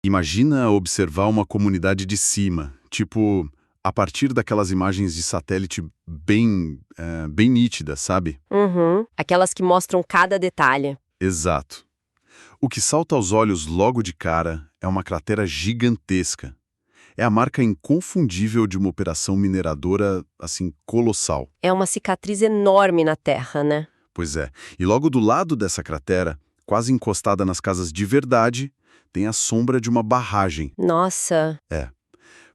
Imagina observar uma comunidade de cima, tipo, a partir daquelas imagens de satélite bem nítidas, sabe? Uhum. Aquelas que mostram cada detalhe. Exato. O que salta aos olhos logo de cara é uma cratera gigantesca. É a marca inconfundível de uma operação mineradora, assim, colossal. É uma cicatriz enorme na Terra, né? Pois é. E logo do lado dessa cratera, quase encostada nas casas de verdade, tem a sombra de uma barragem. Nossa, É.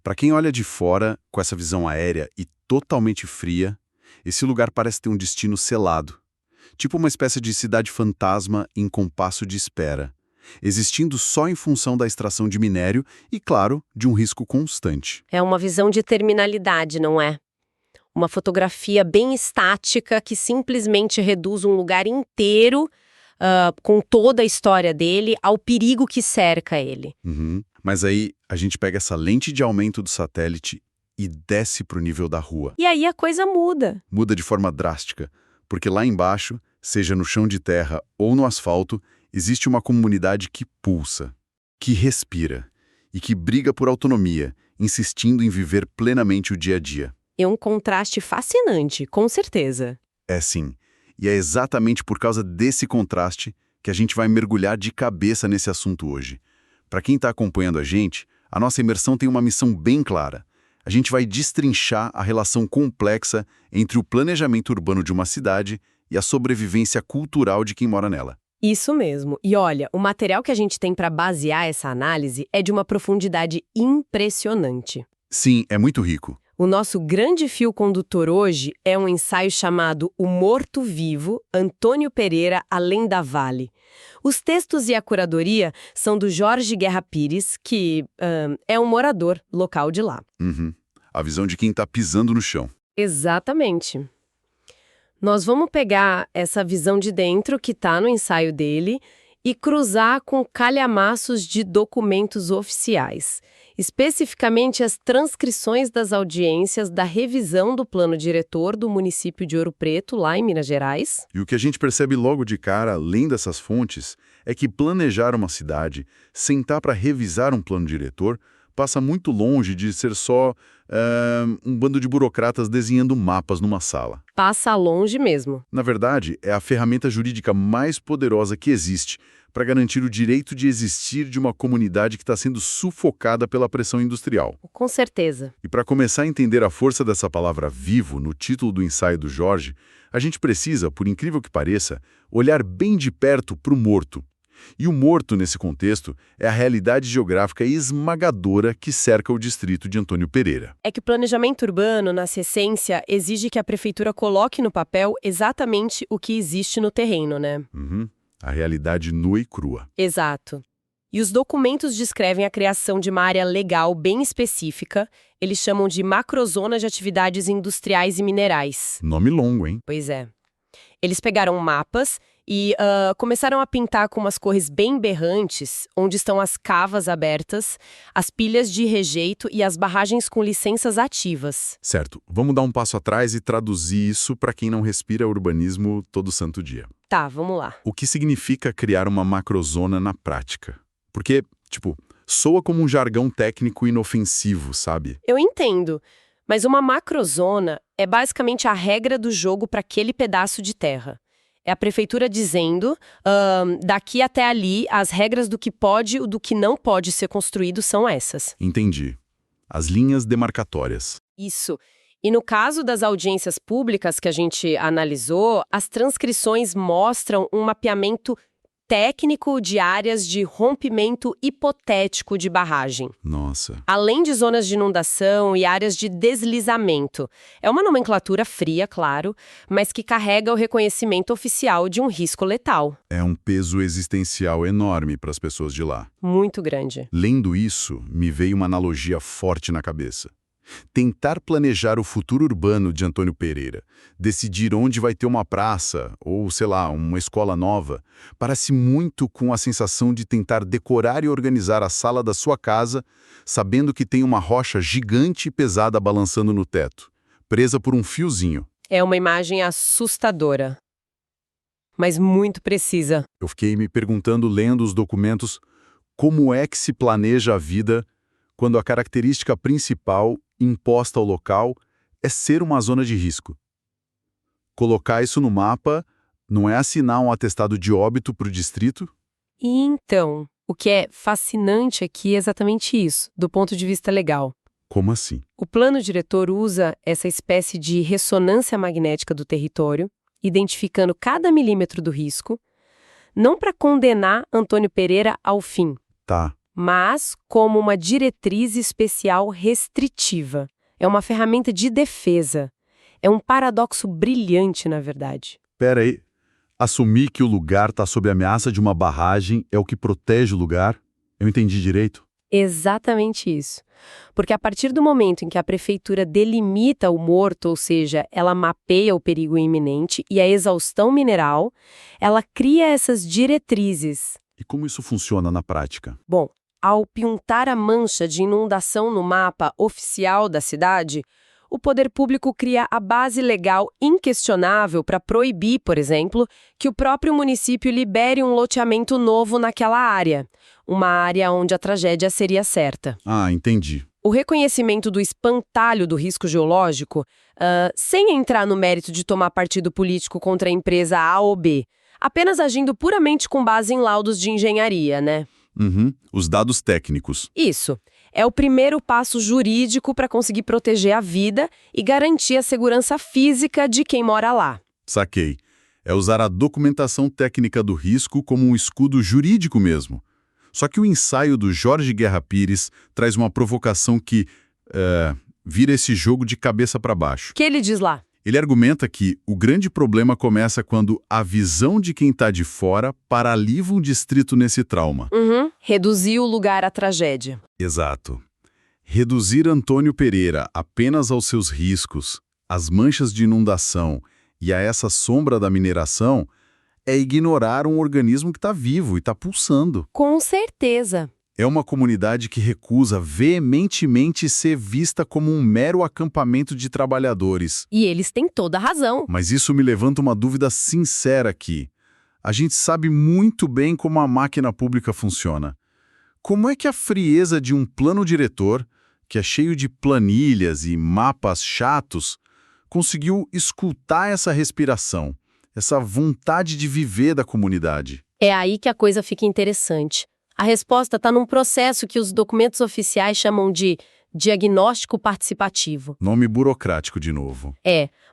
Para quem olha de fora, com essa visão aérea e totalmente fria, esse lugar parece ter um destino selado. Tipo uma espécie de cidade fantasma em compasso de espera, existindo só em função da extração de minério e, claro, de um risco constante. é uma visão de terminalidade, não é? Uma fotografia bem estática que simplesmente reduz um lugar inteiro, com toda a história dele, ao perigo que cerca ele. Uhum. Mas aí a gente pega essa lente de aumento do satélite e desce para o nível da rua. E aí a coisa muda. Muda de forma drástica, porque lá embaixo, seja no chão de terra ou no asfalto, existe uma comunidade que pulsa, que respira e que briga por autonomia, insistindo em viver plenamente o dia a dia. É um contraste fascinante, com certeza. É sim, e é exatamente por causa desse contraste que a gente vai mergulhar de cabeça nesse assunto hoje. Para quem está acompanhando a gente, a nossa imersão tem uma missão bem clara. A gente vai destrinchar a relação complexa entre o planejamento urbano de uma cidade e a sobrevivência cultural de quem mora nela. Isso mesmo. E olha, o material que a gente tem para basear essa análise é de uma profundidade impressionante. Sim, é muito rico. O nosso grande fio condutor hoje é um ensaio chamado O Morto-Vivo, Antônio Pereira, Além da Vale. Os textos e a curadoria são do Jorge Guerra Pires, que é um morador local de lá. Uhum. A visão de quem está pisando no chão. Exatamente. Nós vamos pegar essa visão de dentro que está no ensaio dele e cruzar com calhamaços de documentos oficiais, especificamente as transcrições das audiências da revisão do plano diretor do município de Ouro Preto, lá em Minas Gerais. E o que a gente percebe logo de cara, além dessas fontes, é que planejar uma cidade, sentar para revisar um plano diretor, passa muito longe de ser só um bando de burocratas desenhando mapas numa sala. Passa longe mesmo. Na verdade, é a ferramenta jurídica mais poderosa que existe para garantir o direito de existir de uma comunidade que está sendo sufocada pela pressão industrial. Com certeza. E para começar a entender a força dessa palavra vivo no título do ensaio do Jorge, a gente precisa, por incrível que pareça, olhar bem de perto para o morto. E o morto, nesse contexto, é a realidade geográfica esmagadora que cerca o distrito de Antônio Pereira. É que o planejamento urbano, na sua essência, exige que a prefeitura coloque no papel exatamente o que existe no terreno, né? Uhum. A realidade nua e crua. Exato. E os documentos descrevem a criação de uma área legal bem específica, eles chamam de macrozona de atividades industriais e minerais. Nome longo, hein? Pois é. Eles pegaram mapas e começaram a pintar com umas cores bem berrantes, onde estão as cavas abertas, as pilhas de rejeito e as barragens com licenças ativas. Certo, vamos dar um passo atrás e traduzir isso para quem não respira urbanismo todo santo dia. Tá, vamos lá. O que significa criar uma macrozona na prática? Porque, soa como um jargão técnico inofensivo, sabe? Eu entendo, mas uma macrozona é basicamente a regra do jogo para aquele pedaço de terra. É a prefeitura dizendo, daqui até ali, as regras do que pode e do que não pode ser construído são essas. Entendi. As linhas demarcatórias. Isso. E no caso das audiências públicas que a gente analisou, as transcrições mostram um mapeamento técnico de áreas de rompimento hipotético de barragem. Nossa. Além de zonas de inundação e áreas de deslizamento. É uma nomenclatura fria, claro, mas que carrega o reconhecimento oficial de um risco letal. É um peso existencial enorme para as pessoas de lá. Muito grande. Lendo isso, me veio uma analogia forte na cabeça. Tentar planejar o futuro urbano de Antônio Pereira, decidir onde vai ter uma praça ou, sei lá, uma escola nova, parece muito com a sensação de tentar decorar e organizar a sala da sua casa, sabendo que tem uma rocha gigante e pesada balançando no teto, presa por um fiozinho. É uma imagem assustadora, mas muito precisa. Eu fiquei me perguntando, lendo os documentos, Como é que se planeja a vida quando a característica principal imposta ao local é ser uma zona de risco? Colocar isso no mapa não é assinar um atestado de óbito para o distrito? E então, o que é fascinante aqui é exatamente isso, do ponto de vista legal. Como assim? O plano diretor usa essa espécie de ressonância magnética do território, identificando cada milímetro do risco, não para condenar Antônio Pereira ao fim, Tá. mas como uma diretriz especial restritiva. É uma ferramenta de defesa. É um paradoxo brilhante, na verdade. Pera aí. Assumir que o lugar está sob ameaça de uma barragem é o que protege o lugar? Eu entendi direito? Exatamente isso. Porque a partir do momento em que a prefeitura delimita o morto, ou seja, ela mapeia o perigo iminente e a exaustão mineral, ela cria essas diretrizes. E como isso funciona na prática? Bom, ao pintar a mancha de inundação no mapa oficial da cidade, o poder público cria a base legal inquestionável para proibir, por exemplo, que o próprio município libere um loteamento novo naquela área, uma área onde a tragédia seria certa. Ah, entendi. O reconhecimento do espantalho do risco geológico, sem entrar no mérito de tomar partido político contra a empresa A ou B, apenas agindo puramente com base em laudos de engenharia, né? Os dados técnicos. Isso. É o primeiro passo jurídico para conseguir proteger a vida e garantir a segurança física de quem mora lá. Saquei. É usar a documentação técnica do risco como um escudo jurídico mesmo. Só que o ensaio do Jorge Guerra Pires traz uma provocação que vira esse jogo de cabeça para baixo. O que ele diz lá? Ele argumenta que o grande problema começa quando a visão de quem está de fora paralisa um distrito nesse trauma. Reduzir o lugar à tragédia. Exato. Reduzir Antônio Pereira apenas aos seus riscos, às manchas de inundação e a essa sombra da mineração é ignorar um organismo que está vivo e está pulsando. Com certeza. É uma comunidade que recusa veementemente ser vista como um mero acampamento de trabalhadores. E eles têm toda a razão. Mas isso me levanta uma dúvida sincera aqui. A gente sabe muito bem como a máquina pública funciona. Como é que a frieza de um plano diretor, que é cheio de planilhas e mapas chatos, conseguiu escutar essa respiração, essa vontade de viver da comunidade? É aí que a coisa fica interessante. A resposta está num processo que os documentos oficiais chamam de diagnóstico participativo. Nome burocrático de novo.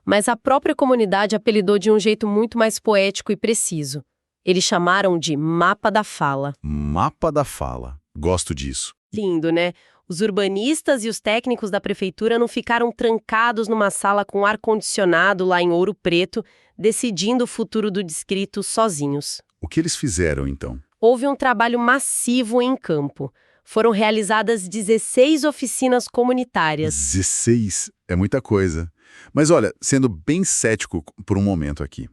Mas a própria comunidade apelidou de um jeito muito mais poético e preciso. Eles chamaram de mapa da fala. Mapa da fala. Gosto disso. Lindo, né? Os urbanistas e os técnicos da prefeitura não ficaram trancados numa sala com ar-condicionado lá em Ouro Preto, decidindo o futuro do distrito sozinhos. O que eles fizeram, então? Houve um trabalho massivo em campo. Foram realizadas 16 oficinas comunitárias. 16 é muita coisa. Mas olha, sendo bem cético por um momento aqui,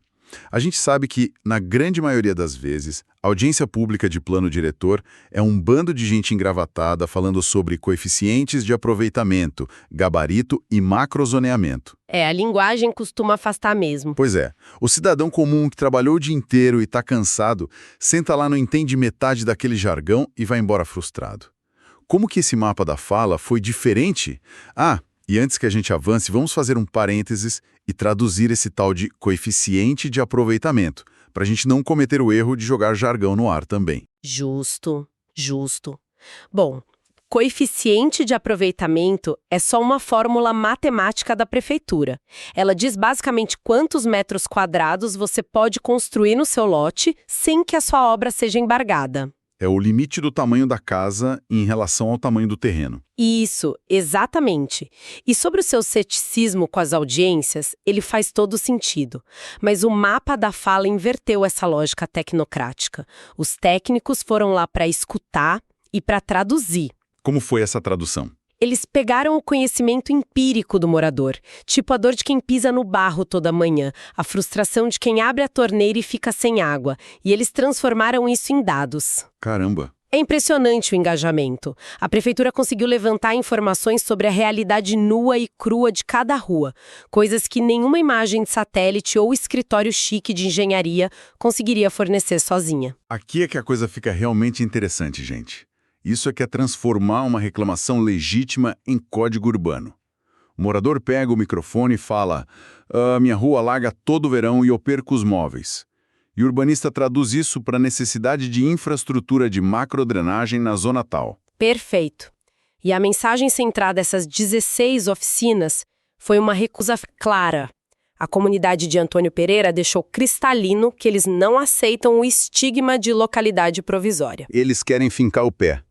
a gente sabe que, na grande maioria das vezes, a audiência pública de plano diretor é um bando de gente engravatada falando sobre coeficientes de aproveitamento, gabarito e macrozoneamento. A linguagem costuma afastar mesmo. Pois é, o cidadão comum que trabalhou o dia inteiro e está cansado, senta lá, não entende metade daquele jargão e vai embora frustrado. Como que esse mapa da fala foi diferente? E antes que a gente avance, vamos fazer um parênteses e traduzir esse tal de coeficiente de aproveitamento, para a gente não cometer o erro de jogar jargão no ar também. Justo. Bom, coeficiente de aproveitamento é só uma fórmula matemática da prefeitura. Ela diz basicamente quantos metros quadrados você pode construir no seu lote sem que a sua obra seja embargada. É o limite do tamanho da casa em relação ao tamanho do terreno. Isso, exatamente. E sobre o seu ceticismo com as audiências, ele faz todo sentido. Mas o mapa da fala inverteu essa lógica tecnocrática. Os técnicos foram lá para escutar e para traduzir. Como foi essa tradução? Eles pegaram o conhecimento empírico do morador, tipo a dor de quem pisa no barro toda manhã, a frustração de quem abre a torneira e fica sem água, e eles transformaram isso em dados. Caramba! É impressionante o engajamento. A prefeitura conseguiu levantar informações sobre a realidade nua e crua de cada rua, coisas que nenhuma imagem de satélite ou escritório chique de engenharia conseguiria fornecer sozinha. Aqui é que a coisa fica realmente interessante, gente. Isso é que é transformar uma reclamação legítima em código urbano. O morador pega o microfone e fala: minha rua alaga todo verão e eu perco os móveis. E o urbanista traduz isso para a necessidade de infraestrutura de macrodrenagem na zona tal. Perfeito. E a mensagem central dessas 16 oficinas foi uma recusa clara. A comunidade de Antônio Pereira deixou cristalino que eles não aceitam o estigma de localidade provisória. Eles querem fincar o pé.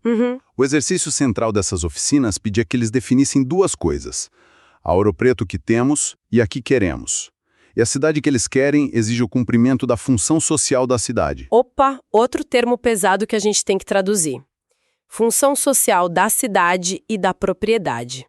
O exercício central dessas oficinas pedia que eles definissem duas coisas: a Ouro Preto que temos e a que queremos. E a cidade que eles querem exige o cumprimento da função social da cidade. Opa, outro termo pesado que a gente tem que traduzir. Função social da cidade e da propriedade.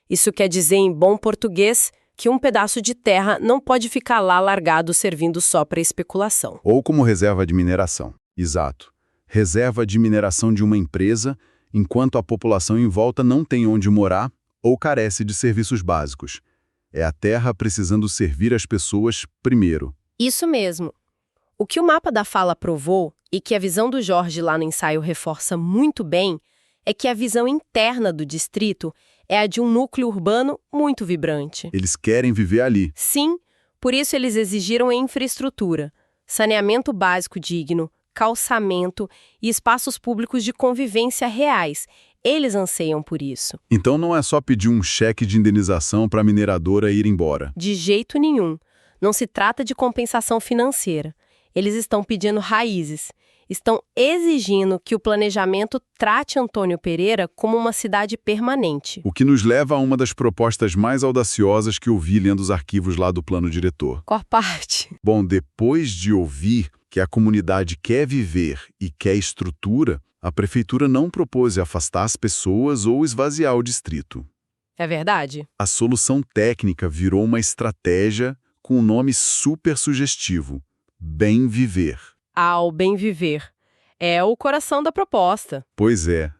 Isso quer dizer, em bom português, que um pedaço de terra não pode ficar lá largado servindo só para especulação. Ou como reserva de mineração. Exato. Reserva de mineração de uma empresa, enquanto a população em volta não tem onde morar ou carece de serviços básicos. É a terra precisando servir as pessoas primeiro. Isso mesmo. O que o mapa da fala provou, e que a visão do Jorge lá no ensaio reforça muito bem, é que a visão interna do distrito é a de um núcleo urbano muito vibrante. Eles querem viver ali. Sim, por isso eles exigiram infraestrutura, saneamento básico digno, calçamento e espaços públicos de convivência reais. Eles anseiam por isso. Então não é só pedir um cheque de indenização para a mineradora ir embora. De jeito nenhum. Não se trata de compensação financeira. Eles estão pedindo raízes. Estão exigindo que o planejamento trate Antônio Pereira como uma cidade permanente. O que nos leva a uma das propostas mais audaciosas que eu vi lendo os arquivos lá do plano diretor. Qual parte? Bom, depois de ouvir que a comunidade quer viver e quer estrutura, a prefeitura não propôs afastar as pessoas ou esvaziar o distrito. É verdade? A solução técnica virou uma estratégia com um nome super sugestivo: Bem Viver. O bem viver. É o coração da proposta. Pois é.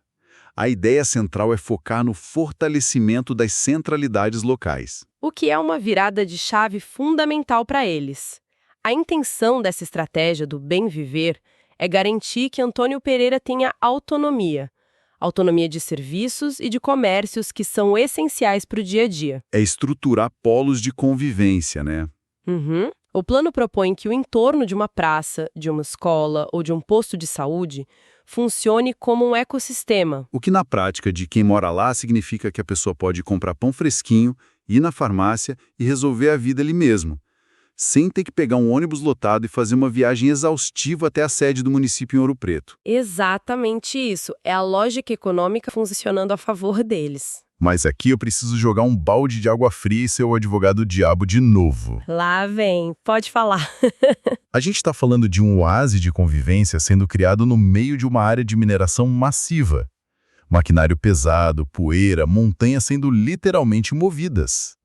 A ideia central é focar no fortalecimento das centralidades locais. O que é uma virada de chave fundamental para eles. A intenção dessa estratégia do bem viver é garantir que Antônio Pereira tenha autonomia. Autonomia de serviços e de comércios que são essenciais para o dia a dia. É estruturar polos de convivência, né? O plano propõe que o entorno de uma praça, de uma escola ou de um posto de saúde funcione como um ecossistema. O que na prática de quem mora lá significa que a pessoa pode comprar pão fresquinho, ir na farmácia e resolver a vida ali mesmo, sem ter que pegar um ônibus lotado e fazer uma viagem exaustiva até a sede do município em Ouro Preto. Exatamente isso. É a lógica econômica funcionando a favor deles. Mas aqui eu preciso jogar um balde de água fria e ser o advogado diabo de novo. Lá vem, pode falar. A gente está falando de um oásis de convivência sendo criado no meio de uma área de mineração massiva. Maquinário pesado, poeira, montanhas sendo literalmente movidas.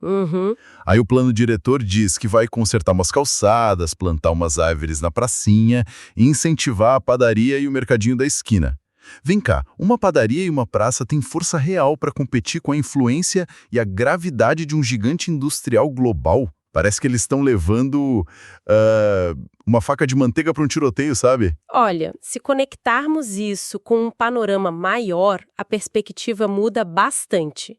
Aí o plano diretor diz que vai consertar umas calçadas, plantar umas árvores na pracinha e incentivar a padaria e o mercadinho da esquina. Vem cá, uma padaria e uma praça têm força real para competir com a influência e a gravidade de um gigante industrial global. Parece que eles estão levando uma faca de manteiga para um tiroteio, sabe? Olha, se conectarmos isso com um panorama maior, a perspectiva muda bastante.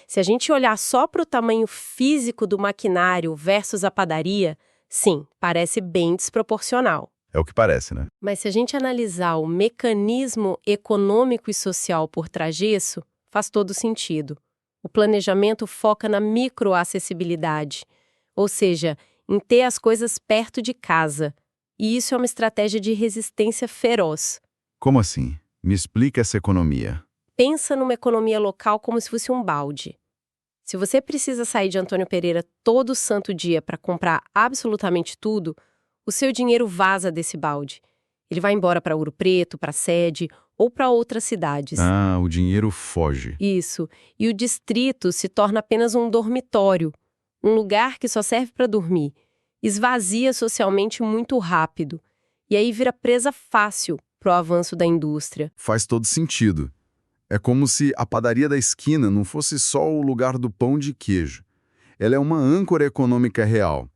Se a gente olhar só para o tamanho físico do maquinário versus a padaria, sim, parece bem desproporcional. É o que parece, né? Mas se a gente analisar o mecanismo econômico e social por trás disso, faz todo sentido. O planejamento foca na microacessibilidade, ou seja, em ter as coisas perto de casa. E isso é uma estratégia de resistência feroz. Como assim? Me explica essa economia. Pensa numa economia local como se fosse um balde. Se você precisa sair de Antônio Pereira todo santo dia para comprar absolutamente tudo, o seu dinheiro vaza desse balde. Ele vai embora para Ouro Preto, para a sede ou para outras cidades. Ah, o dinheiro foge. Isso. E o distrito se torna apenas um dormitório, um lugar que só serve para dormir. Esvazia socialmente muito rápido. E aí vira presa fácil para o avanço da indústria. Faz todo sentido. É como se a padaria da esquina não fosse só o lugar do pão de queijo. Ela é uma âncora econômica real.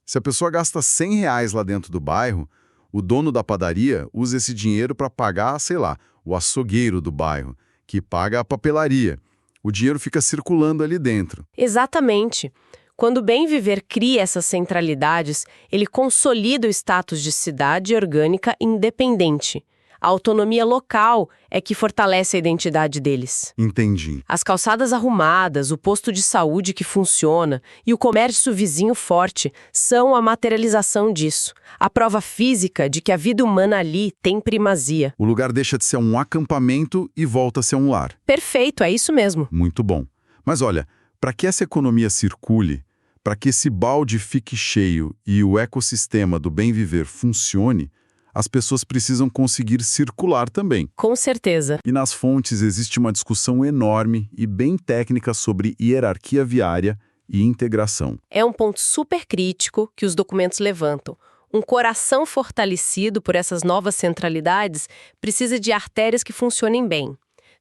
Se a pessoa gasta R$ 100 lá dentro do bairro, o dono da padaria usa esse dinheiro para pagar, sei lá, o açougueiro do bairro, que paga a papelaria. O dinheiro fica circulando ali dentro. Exatamente. Quando o Bem Viver cria essas centralidades, ele consolida o status de cidade orgânica independente. A autonomia local é que fortalece a identidade deles. Entendi. As calçadas arrumadas, o posto de saúde que funciona e o comércio vizinho forte são a materialização disso. A prova física de que a vida humana ali tem primazia. O lugar deixa de ser um acampamento e volta a ser um lar. Perfeito, é isso mesmo. Muito bom. Mas olha, para que essa economia circule, para que esse balde fique cheio e o ecossistema do bem viver funcione, as pessoas precisam conseguir circular também. Com certeza. E nas fontes existe uma discussão enorme e bem técnica sobre hierarquia viária e integração. É um ponto super crítico que os documentos levantam. Um coração fortalecido por essas novas centralidades precisa de artérias que funcionem bem.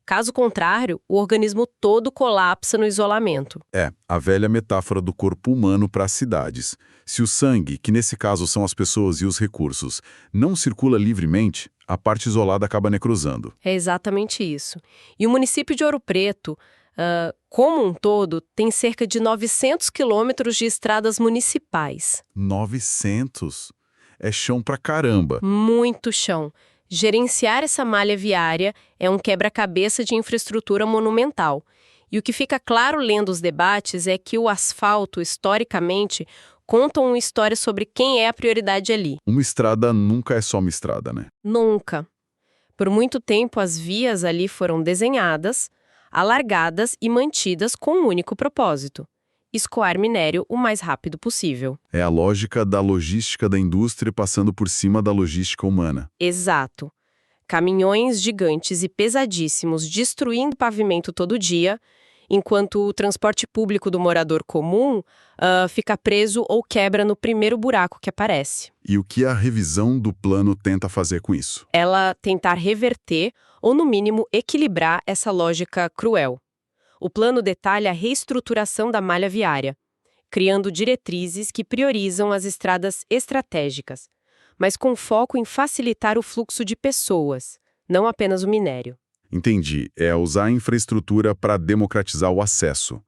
Caso contrário, o organismo todo colapsa no isolamento. É, a velha metáfora do corpo humano para as cidades. Se o sangue, que nesse caso são as pessoas e os recursos, não circula livremente, a parte isolada acaba necrosando. É exatamente isso. E o município de Ouro Preto, como um todo, tem cerca de 900 quilômetros de estradas municipais. 900? É chão pra caramba. Muito chão. Gerenciar essa malha viária é um quebra-cabeça de infraestrutura monumental. E o que fica claro lendo os debates é que o asfalto, historicamente, conta uma história sobre quem é a prioridade ali. Uma estrada nunca é só uma estrada, né? Nunca. Por muito tempo, as vias ali foram desenhadas, alargadas e mantidas com um único propósito: escoar minério o mais rápido possível. É a lógica da logística da indústria passando por cima da logística humana. Exato. Caminhões gigantes e pesadíssimos destruindo o pavimento todo dia, enquanto o transporte público do morador comum fica preso ou quebra no primeiro buraco que aparece. E o que a revisão do plano tenta fazer com isso? Ela tentar reverter ou, no mínimo, equilibrar essa lógica cruel. O plano detalha a reestruturação da malha viária, criando diretrizes que priorizam as estradas estratégicas, mas com foco em facilitar o fluxo de pessoas, não apenas o minério. Entendi. É usar a infraestrutura para democratizar o acesso.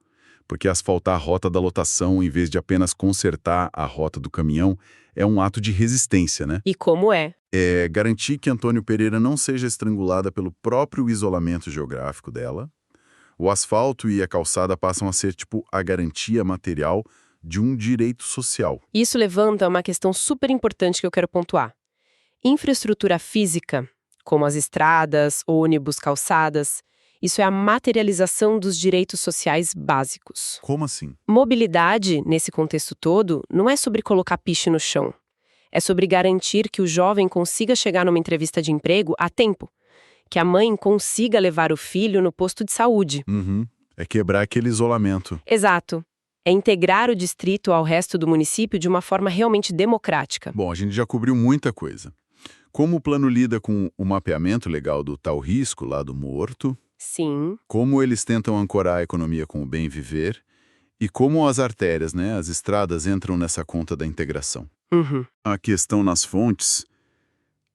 Porque asfaltar a rota da lotação, em vez de apenas consertar a rota do caminhão, é um ato de resistência, né? E como é? É garantir que Antônio Pereira não seja estrangulada pelo próprio isolamento geográfico dela. O asfalto e a calçada passam a ser, tipo, a garantia material de um direito social. Isso levanta uma questão super importante que eu quero pontuar. Infraestrutura física, como as estradas, ônibus, calçadas, isso é a materialização dos direitos sociais básicos. Como assim? Mobilidade, nesse contexto todo, não é sobre colocar piche no chão. É sobre garantir que o jovem consiga chegar numa entrevista de emprego a tempo. Que a mãe consiga levar o filho no posto de saúde. É quebrar aquele isolamento. Exato. É integrar o distrito ao resto do município de uma forma realmente democrática. Bom, a gente já cobriu muita coisa. Como o plano lida com o mapeamento legal do tal risco lá do morto, Sim. como eles tentam ancorar a economia com o bem viver e como as artérias, né, as estradas entram nessa conta da integração. A questão nas fontes,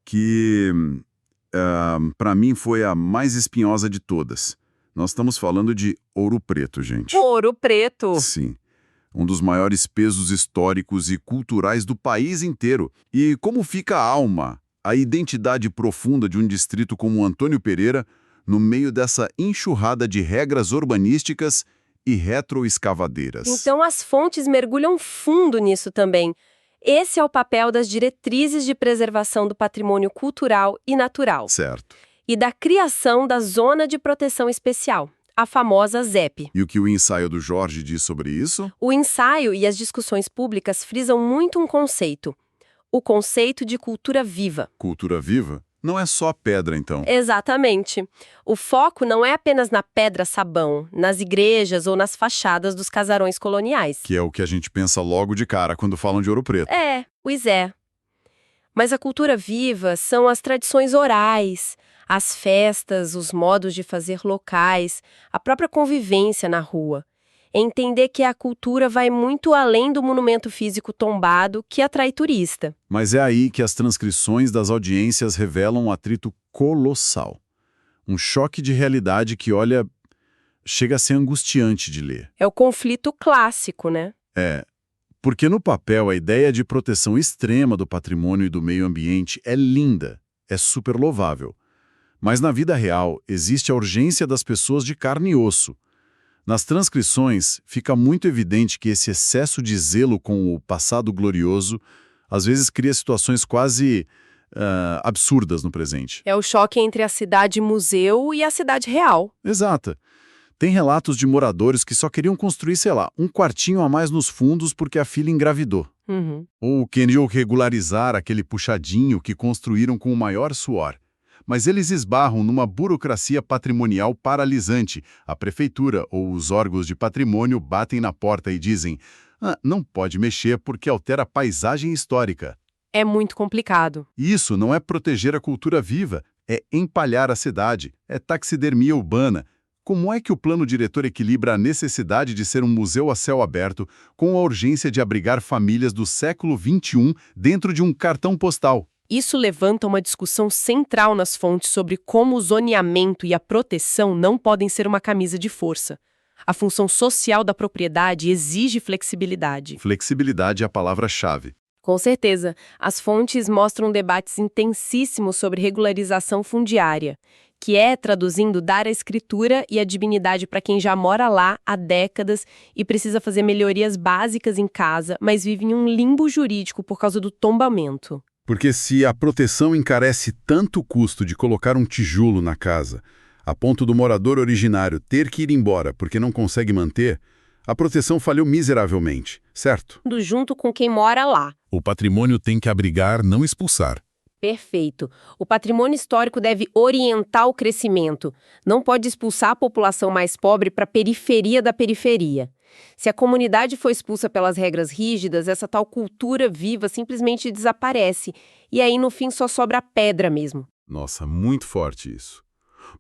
que para mim foi a mais espinhosa de todas. Nós estamos falando de Ouro Preto, gente. Ouro Preto! Sim. Um dos maiores pesos históricos e culturais do país inteiro. E como fica a alma, a identidade profunda de um distrito como Antônio Pereira no meio dessa enxurrada de regras urbanísticas e retroescavadeiras? Então as fontes mergulham fundo nisso também. Esse é o papel das diretrizes de preservação do patrimônio cultural e natural. Certo. E da criação da Zona de Proteção Especial, a famosa ZEP. E o que o ensaio do Jorge diz sobre isso? O ensaio e as discussões públicas frisam muito um conceito: o conceito de cultura viva. Cultura viva? Não é só pedra, então. Exatamente. O foco não é apenas na pedra-sabão, nas igrejas ou nas fachadas dos casarões coloniais. Que é o que a gente pensa logo de cara quando falam de Ouro Preto. Pois é. Mas a cultura viva são as tradições orais, as festas, os modos de fazer locais, a própria convivência na rua. É entender que a cultura vai muito além do monumento físico tombado que atrai turista. Mas é aí que as transcrições das audiências revelam um atrito colossal. Um choque de realidade que, olha, chega a ser angustiante de ler. É o conflito clássico, né? Porque no papel a ideia de proteção extrema do patrimônio e do meio ambiente é linda, é super louvável. Mas na vida real existe a urgência das pessoas de carne e osso. Nas transcrições fica muito evidente que esse excesso de zelo com o passado glorioso às vezes cria situações quase absurdas no presente. É o choque entre a cidade-museu e a cidade real. Exata. Tem relatos de moradores que só queriam construir, sei lá, um quartinho a mais nos fundos porque a filha engravidou. Ou queriam regularizar aquele puxadinho que construíram com o maior suor. Mas eles esbarram numa burocracia patrimonial paralisante. A prefeitura ou os órgãos de patrimônio batem na porta e dizem: não pode mexer porque altera a paisagem histórica. É muito complicado. Isso não é proteger a cultura viva, é empalhar a cidade, é taxidermia urbana. Como é que o plano diretor equilibra a necessidade de ser um museu a céu aberto com a urgência de abrigar famílias do século XXI dentro de um cartão postal? Isso levanta uma discussão central nas fontes sobre como o zoneamento e a proteção não podem ser uma camisa de força. A função social da propriedade exige flexibilidade. Flexibilidade é a palavra-chave. Com certeza, as fontes mostram debates intensíssimos sobre regularização fundiária, que é, traduzindo, dar a escritura e a dignidade para quem já mora lá há décadas e precisa fazer melhorias básicas em casa, mas vive em um limbo jurídico por causa do tombamento. Porque se a proteção encarece tanto o custo de colocar um tijolo na casa, a ponto do morador originário ter que ir embora porque não consegue manter, a proteção falhou miseravelmente, certo? Junto com quem mora lá. O patrimônio tem que abrigar, não expulsar. Perfeito. O patrimônio histórico deve orientar o crescimento. Não pode expulsar a população mais pobre para a periferia da periferia. Se a comunidade for expulsa pelas regras rígidas, essa tal cultura viva simplesmente desaparece. E aí, no fim, só sobra a pedra mesmo. Nossa, muito forte isso.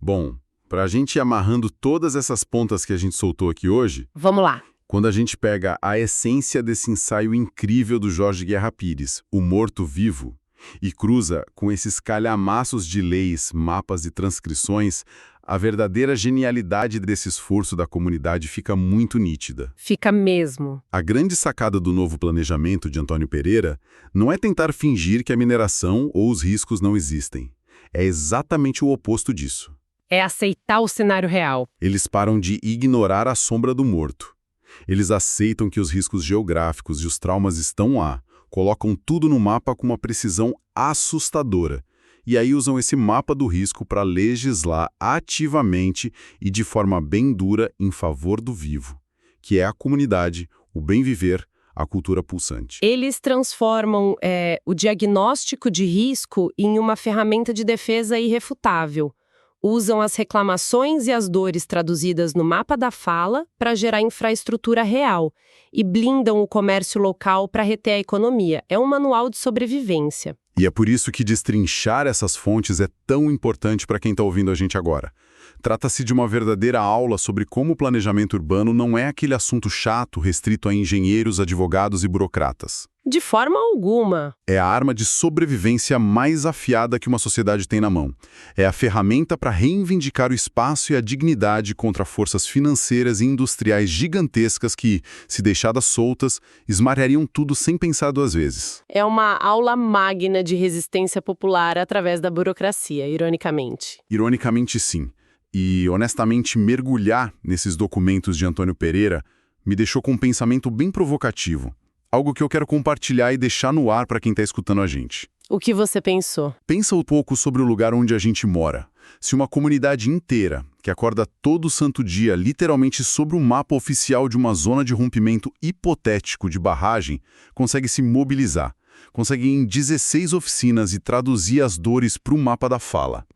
Bom, para a gente ir amarrando todas essas pontas que a gente soltou aqui hoje... Vamos lá. Quando a gente pega a essência desse ensaio incrível do Jorge Guerra Pires, O Morto-Vivo, e cruza com esses calhamaços de leis, mapas e transcrições, a verdadeira genialidade desse esforço da comunidade fica muito nítida. Fica mesmo. A grande sacada do novo planejamento de Antônio Pereira não é tentar fingir que a mineração ou os riscos não existem. É exatamente o oposto disso. É aceitar o cenário real. Eles param de ignorar a sombra do morto. Eles aceitam que os riscos geográficos e os traumas estão lá, colocam tudo no mapa com uma precisão assustadora. E aí usam esse mapa do risco para legislar ativamente e de forma bem dura em favor do vivo, que é a comunidade, o bem viver, a cultura pulsante. Eles transformam o diagnóstico de risco em uma ferramenta de defesa irrefutável. Usam as reclamações e as dores traduzidas no mapa da fala para gerar infraestrutura real e blindam o comércio local para reter a economia. É um manual de sobrevivência. E é por isso que destrinchar essas fontes é tão importante para quem está ouvindo a gente agora. Trata-se de uma verdadeira aula sobre como o planejamento urbano não é aquele assunto chato restrito a engenheiros, advogados e burocratas. De forma alguma. É a arma de sobrevivência mais afiada que uma sociedade tem na mão. É a ferramenta para reivindicar o espaço e a dignidade contra forças financeiras e industriais gigantescas que, se deixadas soltas, esmareariam tudo sem pensar duas vezes. É uma aula magna de resistência popular através da burocracia, ironicamente. Ironicamente, sim. E, honestamente, mergulhar nesses documentos de Antônio Pereira me deixou com um pensamento bem provocativo. Algo que eu quero compartilhar e deixar no ar para quem está escutando a gente. O que você pensou? Pensa um pouco sobre o lugar onde a gente mora. Se uma comunidade inteira, que acorda todo santo dia literalmente sobre o mapa oficial de uma zona de rompimento hipotético de barragem, consegue se mobilizar, consegue ir em 16 oficinas e traduzir as dores para o mapa da fala.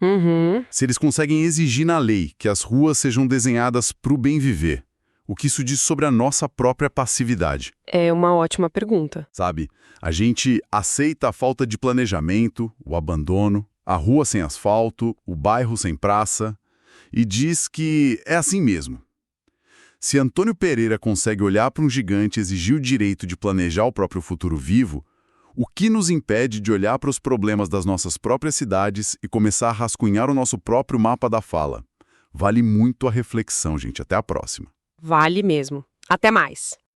Se eles conseguem exigir na lei que as ruas sejam desenhadas para o bem viver, O que isso diz sobre a nossa própria passividade? É uma ótima pergunta. Sabe? A gente aceita a falta de planejamento, o abandono, a rua sem asfalto, o bairro sem praça, e diz que é assim mesmo. Se Antônio Pereira consegue olhar para um gigante e exigir o direito de planejar o próprio futuro vivo, o que nos impede de olhar para os problemas das nossas próprias cidades e começar a rascunhar o nosso próprio mapa da fala? Vale muito a reflexão, gente. Até a próxima. Vale mesmo. Até mais.